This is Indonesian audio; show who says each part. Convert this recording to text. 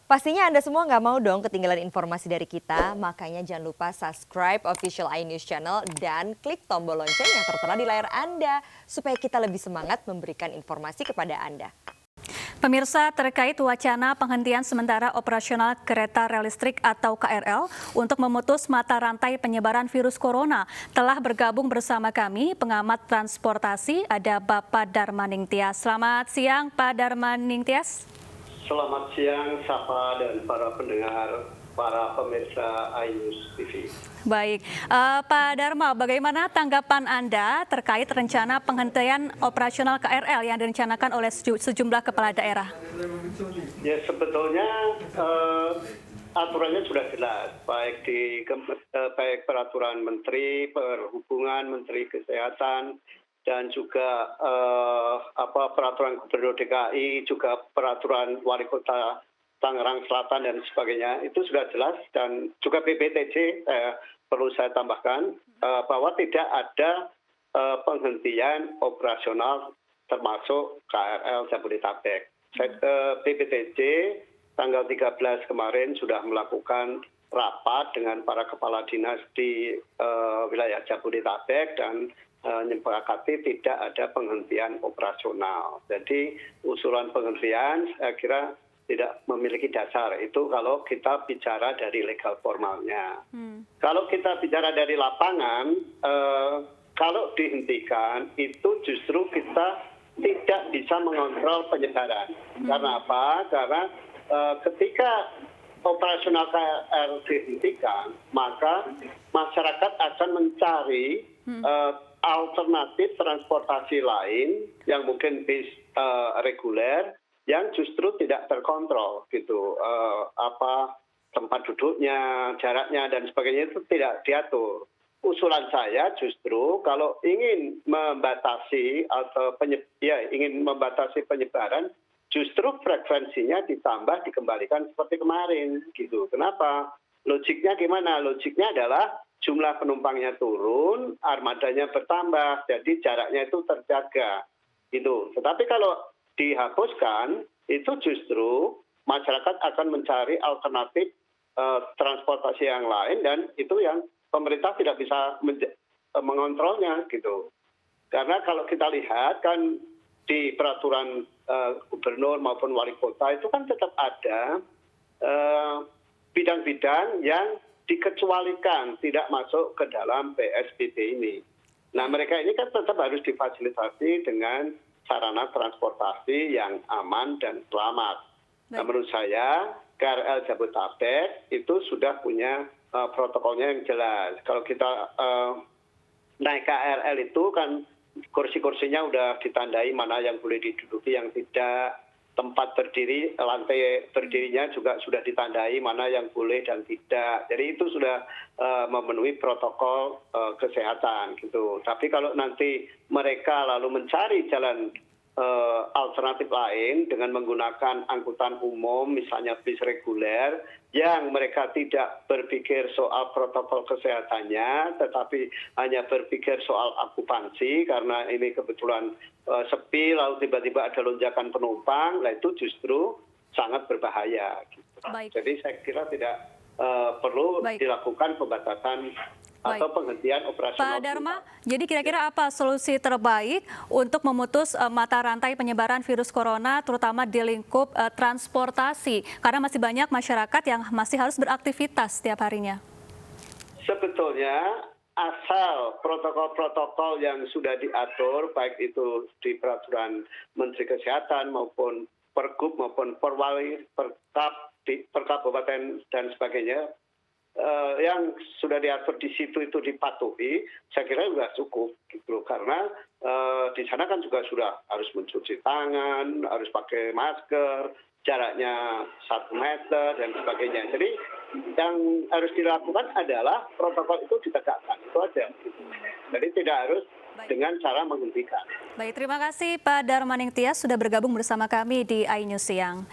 Speaker 1: Pastinya Anda semua nggak mau dong ketinggalan informasi dari kita, makanya jangan lupa subscribe official iNews Channel dan klik tombol lonceng yang tertera di layar Anda, supaya kita lebih semangat memberikan informasi kepada Anda.
Speaker 2: Pemirsa, terkait wacana penghentian sementara operasional kereta rel listrik atau KRL untuk memutus mata rantai penyebaran virus corona, telah bergabung bersama kami pengamat transportasi, ada Bapak Darmaning Tias. Selamat siang Pak Darmaning Tias.
Speaker 3: Selamat siang, Sapa dan para pendengar, para pemirsa iNews TV.
Speaker 2: Baik, Pak Darma, bagaimana tanggapan Anda terkait rencana penghentian operasional KRL yang direncanakan oleh sejumlah kepala daerah?
Speaker 3: Ya, sebetulnya aturannya sudah jelas, baik peraturan Menteri Perhubungan, Menteri Kesehatan, dan juga peraturan Gubernur DKI, juga peraturan Wali Kota Tangerang Selatan dan sebagainya, itu sudah jelas. Dan juga PPTJ perlu saya tambahkan bahwa tidak ada penghentian operasional termasuk KRL Jabodetabek. PPTJ tanggal 13 kemarin sudah melakukan rapat dengan para kepala dinas di wilayah Jabodetabek dan menyepakati tidak ada penghentian operasional. Jadi usulan penghentian saya kira tidak memiliki dasar. Itu kalau kita bicara dari legal formalnya. Kalau kita bicara dari lapangan, kalau dihentikan itu justru kita tidak bisa mengontrol penyebaran. Karena apa? Karena ketika operasional KRL dihentikan, maka masyarakat akan mencari alternatif transportasi lain yang mungkin bis reguler yang justru tidak terkontrol gitu, tempat duduknya, jaraknya dan sebagainya itu tidak diatur. Usulan saya justru kalau ingin membatasi atau ingin membatasi penyebaran, justru frekuensinya ditambah dikembalikan seperti kemarin gitu. Kenapa? Logiknya gimana? Logiknya adalah jumlah penumpangnya turun, armadanya bertambah, jadi jaraknya itu terjaga gitu. Tetapi kalau dihapuskan, itu justru masyarakat akan mencari alternatif transportasi yang lain, dan itu yang pemerintah tidak bisa mengontrolnya gitu. Karena kalau kita lihat kan di peraturan gubernur maupun wali kota itu kan tetap ada bidang-bidang yang dikecualikan tidak masuk ke dalam PSBB ini. Nah, mereka ini kan tetap harus difasilitasi dengan sarana transportasi yang aman dan selamat. Nah, menurut saya KRL Jabodetabek itu sudah punya protokolnya yang jelas. Kalau kita naik KRL itu kan kursi-kursinya udah ditandai mana yang boleh diduduki, yang tidak. Tempat berdiri, lantai berdirinya juga sudah ditandai mana yang boleh dan tidak. Jadi itu sudah memenuhi protokol kesehatan gitu. Tapi kalau nanti mereka lalu mencari jalan alternatif lain dengan menggunakan angkutan umum, misalnya bis reguler, yang mereka tidak berpikir soal protokol kesehatannya, tetapi hanya berpikir soal okupansi, karena ini kebetulan sepi, lalu tiba-tiba ada lonjakan penumpang, nah itu justru sangat berbahaya. Gitu. Jadi saya kira tidak perlu dilakukan pembatasan atau penghentian operasional.
Speaker 2: Pak Darma, jadi kira-kira apa solusi terbaik untuk memutus mata rantai penyebaran virus corona, terutama di lingkup transportasi? Karena masih banyak masyarakat yang masih harus beraktivitas setiap harinya.
Speaker 3: Sebetulnya asal protokol-protokol yang sudah diatur, baik itu di peraturan Menteri Kesehatan maupun Pergub maupun Perwali, Perkap, Perkabupaten dan sebagainya, yang sudah diatur di situ itu dipatuhi, saya kira sudah cukup gitu. Karena di sana kan juga sudah harus mencuci tangan, harus pakai masker, jaraknya 1 meter dan sebagainya. Jadi yang harus dilakukan adalah protokol itu ditegakkan, itu aja. Gitu. Jadi tidak harus dengan cara menghentikan.
Speaker 2: Baik, terima kasih Pak Darmaning Tias sudah bergabung bersama kami di iNews Siang.